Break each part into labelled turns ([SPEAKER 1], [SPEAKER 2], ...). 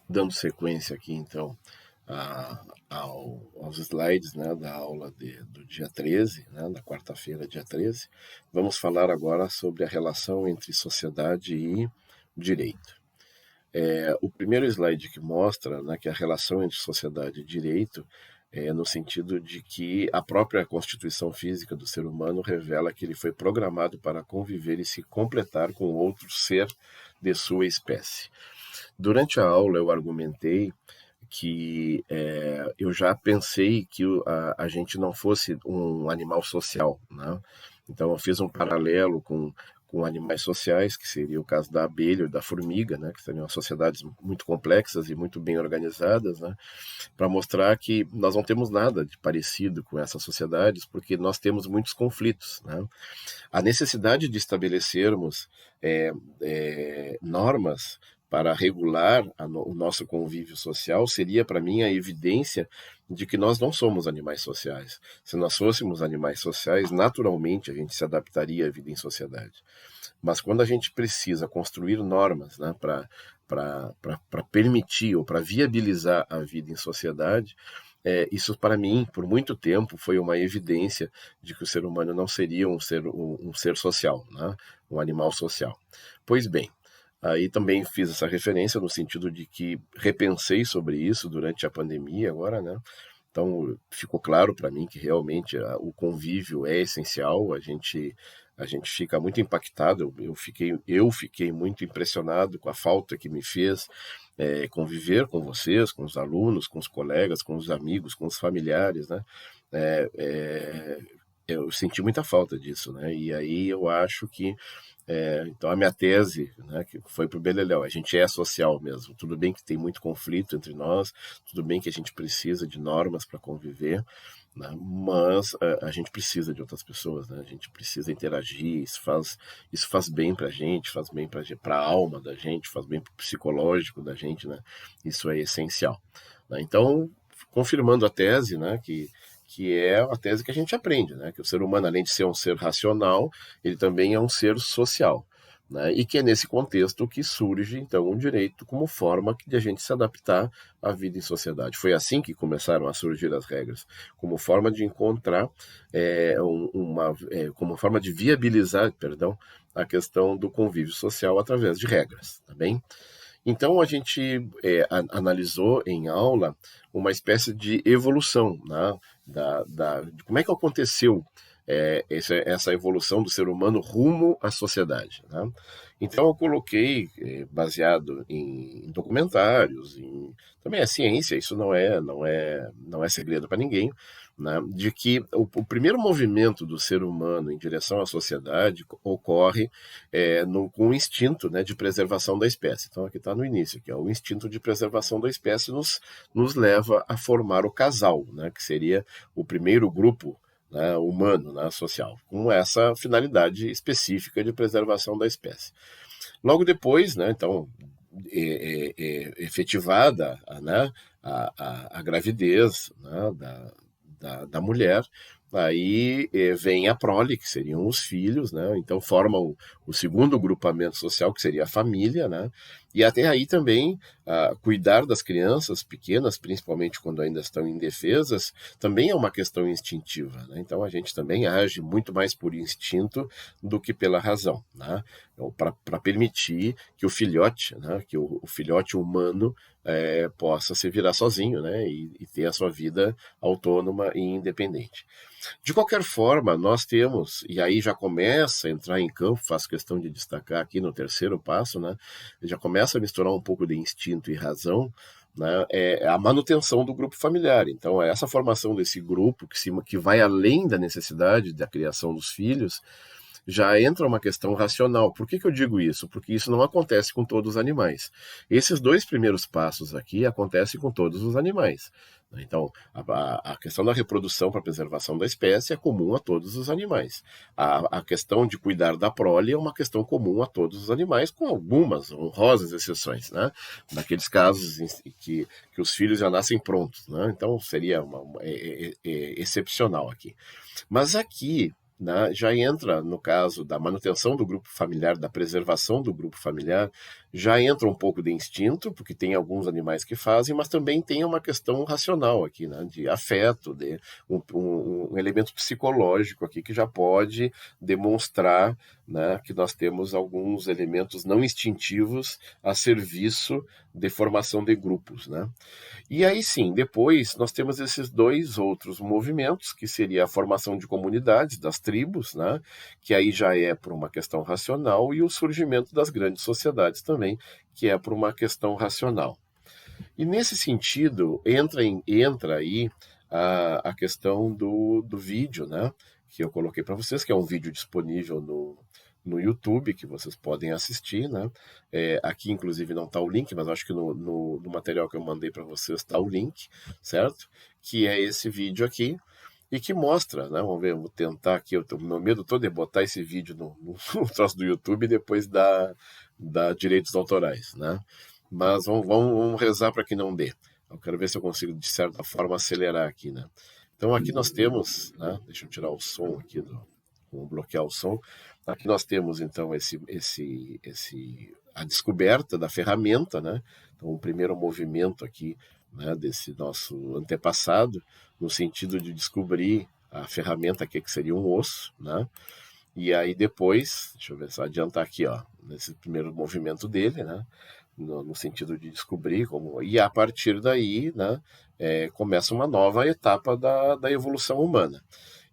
[SPEAKER 1] Dando sequência aqui, então, aos slides, né, da aula do dia 13, né, da quarta-feira, dia 13, vamos falar agora sobre a relação entre sociedade e direito. O primeiro slide que mostra, né, que a relação entre sociedade e direito é no sentido de que a própria constituição física do ser humano revela que ele foi programado para conviver e se completar com outro ser de sua espécie. Durante a aula eu argumentei que eu já pensei que a gente não fosse um animal social, né? Então eu fiz um paralelo com animais sociais, que seria o caso da abelha ou da formiga, né? Que seriam sociedades muito complexas e muito bem organizadas, né? Para mostrar que nós não temos nada de parecido com essas sociedades, porque nós temos muitos conflitos, né? A necessidade de estabelecermos normas para regular o nosso convívio social seria, para mim, a evidência de que nós não somos animais sociais. Se nós fôssemos animais sociais, naturalmente a gente se adaptaria à vida em sociedade. Mas quando a gente precisa construir normas, né, para permitir ou para viabilizar a vida em sociedade, isso para mim, por muito tempo, foi uma evidência de que o ser humano não seria um ser social, né? Um animal social. Pois bem, aí também fiz essa referência no sentido de que repensei sobre isso durante a pandemia agora, né? Então ficou claro para mim que realmente o convívio é essencial. A gente fica muito impactado. Eu fiquei muito impressionado com a falta que me fez conviver com vocês, com os alunos, com os colegas, com os amigos, com os familiares, né? É, é, eu senti muita falta disso, né? E aí eu acho que então a minha tese, né, que foi para o Beleléu, a gente é social mesmo. Tudo bem que tem muito conflito entre nós, tudo bem que a gente precisa de normas para conviver, né, mas a gente precisa de outras pessoas, né? A gente precisa interagir. Isso faz bem para a gente, faz bem para a alma da gente, faz bem para o psicológico da gente, né? Isso é essencial, né? Então, confirmando a tese, né, que é a tese que a gente aprende, né? Que o ser humano, além de ser um ser racional, ele também é um ser social, né? E que é nesse contexto que surge, então, o direito como forma de a gente se adaptar à vida em sociedade. Foi assim que começaram a surgir as regras, como forma de encontrar, como forma de viabilizar, perdão, a questão do convívio social através de regras, tá bem? Então a gente analisou em aula uma espécie de evolução, né, de como é que aconteceu essa evolução do ser humano rumo à sociedade, né? Então eu coloquei, baseado em documentários, também é ciência, isso não é segredo para ninguém, né, de que o primeiro movimento do ser humano em direção à sociedade ocorre com o instinto, né, de preservação da espécie. Então aqui está no início, que é o instinto de preservação da espécie nos leva a formar o casal, né, que seria o primeiro grupo, né, humano, né, social, com essa finalidade específica de preservação da espécie. Logo depois, né, então, efetivada, né, a gravidez, né, da mulher, aí vem a prole, que seriam os filhos, né? Então formam o segundo grupamento social, que seria a família, né? E até aí também cuidar das crianças pequenas, principalmente quando ainda estão indefesas, também é uma questão instintiva, né? Então a gente também age muito mais por instinto do que pela razão, né? Então, para permitir que o filhote, né, que o filhote humano possa se virar sozinho, né, e ter a sua vida autônoma e independente. De qualquer forma, nós temos, e aí já começa a entrar em campo, faço questão de destacar aqui no terceiro passo, né, já começa a misturar um pouco de instinto e razão, né, é a manutenção do grupo familiar. Então, essa formação desse grupo que vai além da necessidade da criação dos filhos, já entra uma questão racional. Por que eu digo isso? Porque isso não acontece com todos os animais. Esses dois primeiros passos aqui acontecem com todos os animais. Então, a questão da reprodução para a preservação da espécie é comum a todos os animais. A questão de cuidar da prole é uma questão comum a todos os animais, com algumas honrosas exceções, né? Naqueles casos que os filhos já nascem prontos, né? Então, seria excepcional aqui. Mas aqui, né, já entra, no caso da manutenção do grupo familiar, da preservação do grupo familiar, já entra um pouco de instinto, porque tem alguns animais que fazem, mas também tem uma questão racional aqui, né, de afeto, de um elemento psicológico aqui que já pode demonstrar, né, que nós temos alguns elementos não instintivos a serviço de formação de grupos, né? E aí sim, depois nós temos esses dois outros movimentos, que seria a formação de comunidades, das tribos, né? Que aí já é por uma questão racional, e o surgimento das grandes sociedades também, que é por uma questão racional. E nesse sentido, entra aí a questão do vídeo, né? Que eu coloquei para vocês, que é um vídeo disponível no YouTube, que vocês podem assistir, né? Aqui, inclusive, não está o link, mas acho que no material que eu mandei para vocês está o link, certo? Que é esse vídeo aqui, e que mostra, né? Vamos ver, vou tentar aqui, o meu medo todo é botar esse vídeo no troço do YouTube e depois dar direitos autorais, né? Mas vamos rezar para que não dê. Eu quero ver se eu consigo, de certa forma, acelerar aqui, né? Então aqui nós temos, né? Deixa eu tirar o som aqui, vou bloquear o som. Aqui nós temos, então, a descoberta da ferramenta, né? Então, o primeiro movimento aqui, né, desse nosso antepassado, no sentido de descobrir a ferramenta que seria um osso, né? E aí depois, deixa eu ver só adiantar aqui, ó, nesse primeiro movimento dele, né? No sentido de descobrir como. E a partir daí, né, começa uma nova etapa da evolução humana.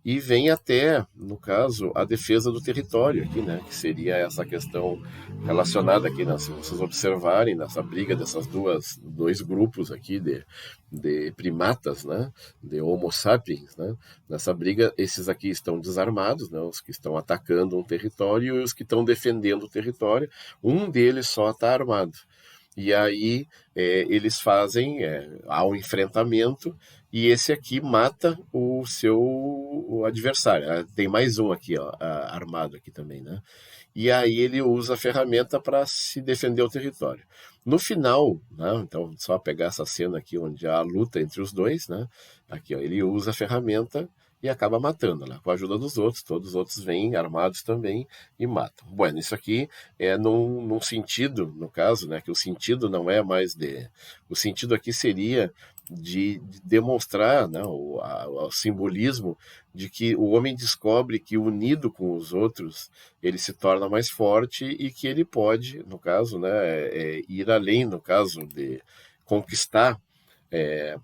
[SPEAKER 1] E vem até, no caso, a defesa do território aqui, né? Que seria essa questão relacionada aqui, né? Se vocês observarem nessa briga dessas dois grupos aqui de primatas, né? De Homo sapiens, né? Nessa briga, esses aqui estão desarmados, né? Os que estão atacando um território e os que estão defendendo o território. Um deles só está armado. E aí eles fazem, há um enfrentamento, e esse aqui mata o adversário. Tem mais um aqui, ó, armado aqui também, né? E aí ele usa a ferramenta para se defender o território. No final, né, então só pegar essa cena aqui onde há a luta entre os dois, né? Aqui, ó, ele usa a ferramenta e acaba matando, né, com a ajuda dos outros. Todos os outros vêm armados também e matam. Bueno, isso aqui é num sentido, no caso, né, que o sentido não é mais o sentido aqui seria de demonstrar, né, o simbolismo de que o homem descobre que, unido com os outros, ele se torna mais forte e que ele pode, no caso, né, ir além, no caso de conquistar é,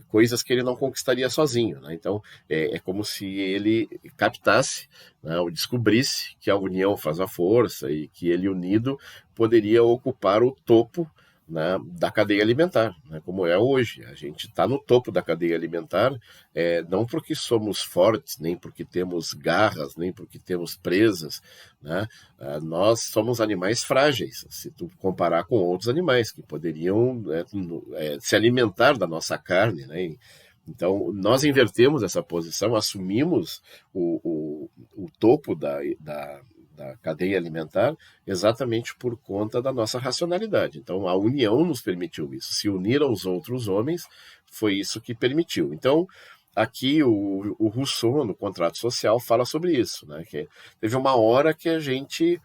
[SPEAKER 1] coisas que ele não conquistaria sozinho, né? Então, é como se ele captasse, né, ou descobrisse que a união faz a força e que ele, unido, poderia ocupar o topo, né, da cadeia alimentar, né, como é hoje. A gente está no topo da cadeia alimentar, não porque somos fortes, nem porque temos garras, nem porque temos presas, né? Nós somos animais frágeis, se tu comparar com outros animais que poderiam se alimentar da nossa carne, né? Então, nós invertemos essa posição, assumimos o topo da cadeia alimentar exatamente por conta da nossa racionalidade. Então, a união nos permitiu isso. Se unir aos outros homens foi isso que permitiu. Então, aqui o Rousseau, no Contrato Social, fala sobre isso, né? Que teve uma hora que a gente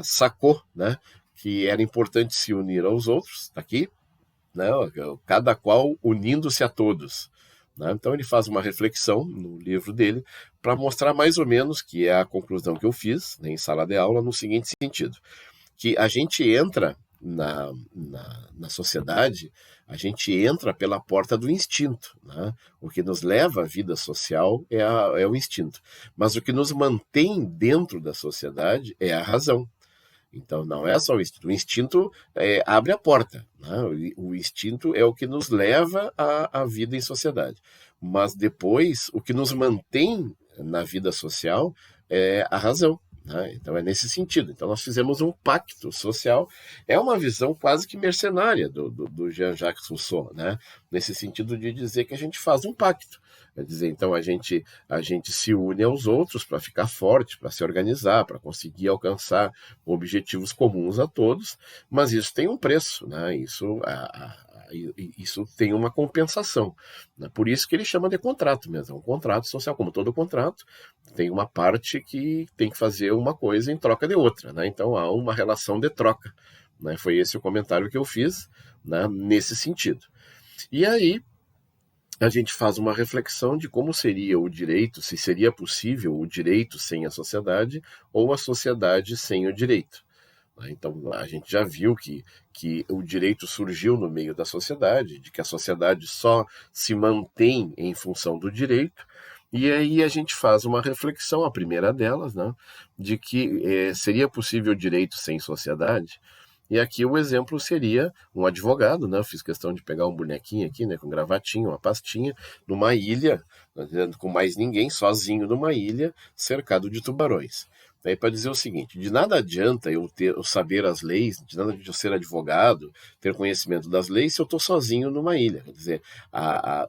[SPEAKER 1] sacou, né, que era importante se unir aos outros, tá aqui, né, cada qual unindo-se a todos, né? Então ele faz uma reflexão no livro dele para mostrar mais ou menos, que é a conclusão que eu fiz, né, em sala de aula, no seguinte sentido: que a gente entra na sociedade, a gente entra pela porta do instinto, né? O que nos leva à vida social é o instinto, mas o que nos mantém dentro da sociedade é a razão. Então, não é só o instinto. O instinto abre a porta, né? O instinto é o que nos leva à vida em sociedade. Mas depois, o que nos mantém na vida social é a razão, né? Então, é nesse sentido. Então, nós fizemos um pacto social. É uma visão quase que mercenária do Jean-Jacques Rousseau, né? Nesse sentido de dizer que a gente faz um pacto. Quer dizer, então a gente se une aos outros para ficar forte, para se organizar, para conseguir alcançar objetivos comuns a todos, mas isso tem um preço, né? Isso, isso tem uma compensação, né? Por isso que ele chama de contrato mesmo, é um contrato social, como todo contrato, tem uma parte que tem que fazer uma coisa em troca de outra, né? Então há uma relação de troca, né? Foi esse o comentário que eu fiz, né, nesse sentido. E aí a gente faz uma reflexão de como seria o direito, se seria possível o direito sem a sociedade ou a sociedade sem o direito. Então, a gente já viu que o direito surgiu no meio da sociedade, de que a sociedade só se mantém em função do direito, e aí a gente faz uma reflexão, a primeira delas, né, de que seria possível o direito sem sociedade. E aqui o exemplo seria um advogado, né? Eu fiz questão de pegar um bonequinho aqui, né, com gravatinho, uma pastinha, numa ilha, né, com mais ninguém, sozinho numa ilha, cercado de tubarões. Daí para dizer o seguinte, de nada adianta eu saber as leis, de nada adianta eu ser advogado, ter conhecimento das leis, se eu estou sozinho numa ilha. Quer dizer,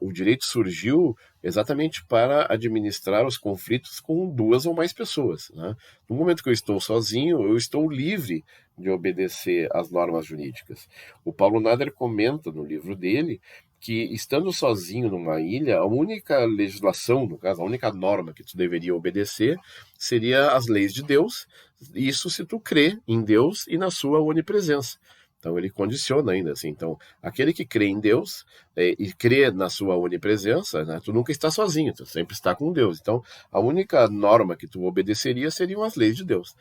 [SPEAKER 1] o direito surgiu exatamente para administrar os conflitos com duas ou mais pessoas, né? No momento que eu estou sozinho, eu estou livre de obedecer às normas jurídicas. O Paulo Nader comenta no livro dele que, estando sozinho numa ilha, a única legislação, no caso, a única norma que tu deveria obedecer seria as leis de Deus, isso se tu crê em Deus e na sua onipresença. Então ele condiciona ainda assim. Então, aquele que crê em Deus e crê na sua onipresença, né, tu nunca está sozinho, tu sempre está com Deus. Então, a única norma que tu obedeceria seriam as leis de Deus,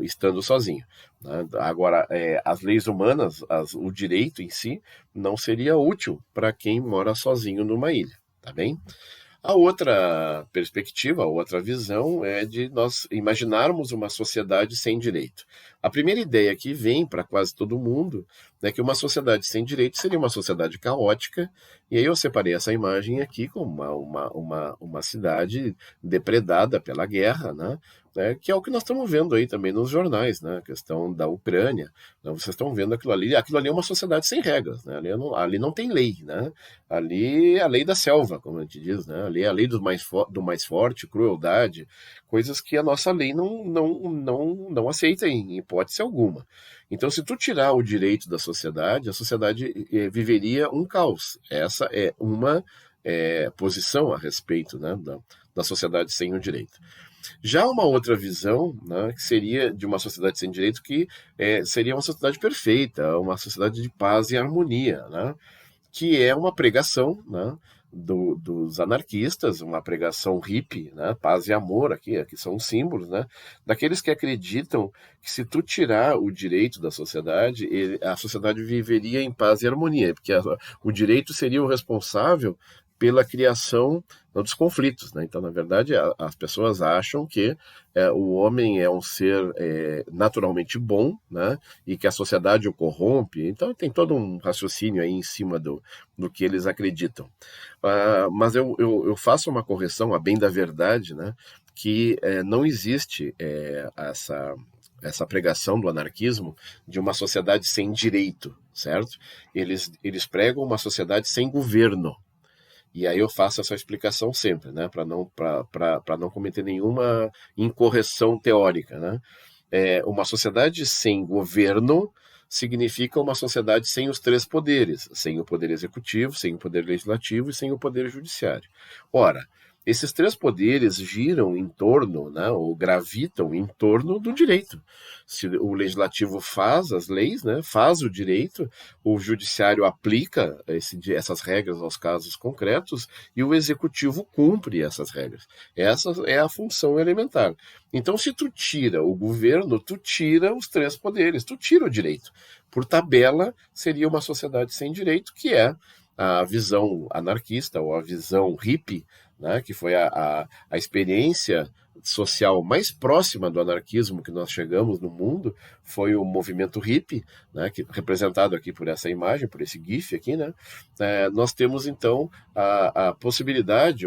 [SPEAKER 1] estando sozinho, né? Agora, as leis humanas, o direito em si, não seria útil para quem mora sozinho numa ilha, tá bem? A outra perspectiva, a outra visão é de nós imaginarmos uma sociedade sem direito. A primeira ideia que vem para quase todo mundo é que uma sociedade sem direito seria uma sociedade caótica, e aí eu separei essa imagem aqui com uma cidade depredada pela guerra, né? Que é o que nós estamos vendo aí também nos jornais, né? A questão da Ucrânia, né? Vocês estão vendo aquilo ali é uma sociedade sem regras, né? Ali não tem lei, né? Ali é a lei da selva, como a gente diz, né? Ali é a lei do mais forte, crueldade, coisas que a nossa lei não aceita em hipótese alguma. Então, se tu tirar o direito da sociedade, a sociedade viveria um caos. Essa é uma posição a respeito, né, da sociedade sem o direito. Já uma outra visão, né, que seria de uma sociedade sem direito, que seria uma sociedade perfeita, uma sociedade de paz e harmonia, né, que é uma pregação, né, dos anarquistas, uma pregação hippie, né, paz e amor, aqui são os símbolos, né, daqueles que acreditam que se tu tirar o direito da sociedade, a sociedade viveria em paz e harmonia, porque o direito seria o responsável pela criação dos conflitos, né? Então, na verdade, as pessoas acham que o homem é um ser naturalmente bom, né? E que a sociedade o corrompe. Então, tem todo um raciocínio aí em cima do que eles acreditam. Mas eu faço uma correção, a bem da verdade, né? Que não existe essa pregação do anarquismo de uma sociedade sem direito, certo? Eles pregam uma sociedade sem governo. E aí eu faço essa explicação sempre, né, para não cometer nenhuma incorreção teórica, né? Uma sociedade sem governo significa uma sociedade sem os três poderes, sem o poder executivo, sem o poder legislativo e sem o poder judiciário. Ora, esses três poderes giram em torno, né, ou gravitam em torno do direito. Se o legislativo faz as leis, né, faz o direito, o judiciário aplica essas regras aos casos concretos e o executivo cumpre essas regras. Essa é a função elementar. Então, se tu tira o governo, tu tira os três poderes, tu tira o direito. Por tabela, seria uma sociedade sem direito, que é a visão anarquista ou a visão hippie, né, que foi a experiência social mais próxima do anarquismo que nós chegamos no mundo, foi o movimento hippie, né, representado aqui por essa imagem, por esse GIF aqui, né? Nós temos então a possibilidade,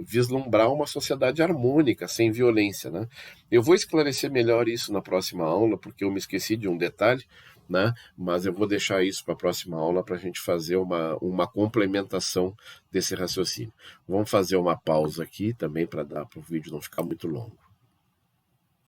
[SPEAKER 1] vislumbrar uma sociedade harmônica, sem violência, né? Eu vou esclarecer melhor isso na próxima aula, porque eu me esqueci de um detalhe, né? Mas eu vou deixar isso para a próxima aula para a gente fazer uma complementação desse raciocínio. Vamos fazer uma pausa aqui também para o vídeo não ficar muito longo.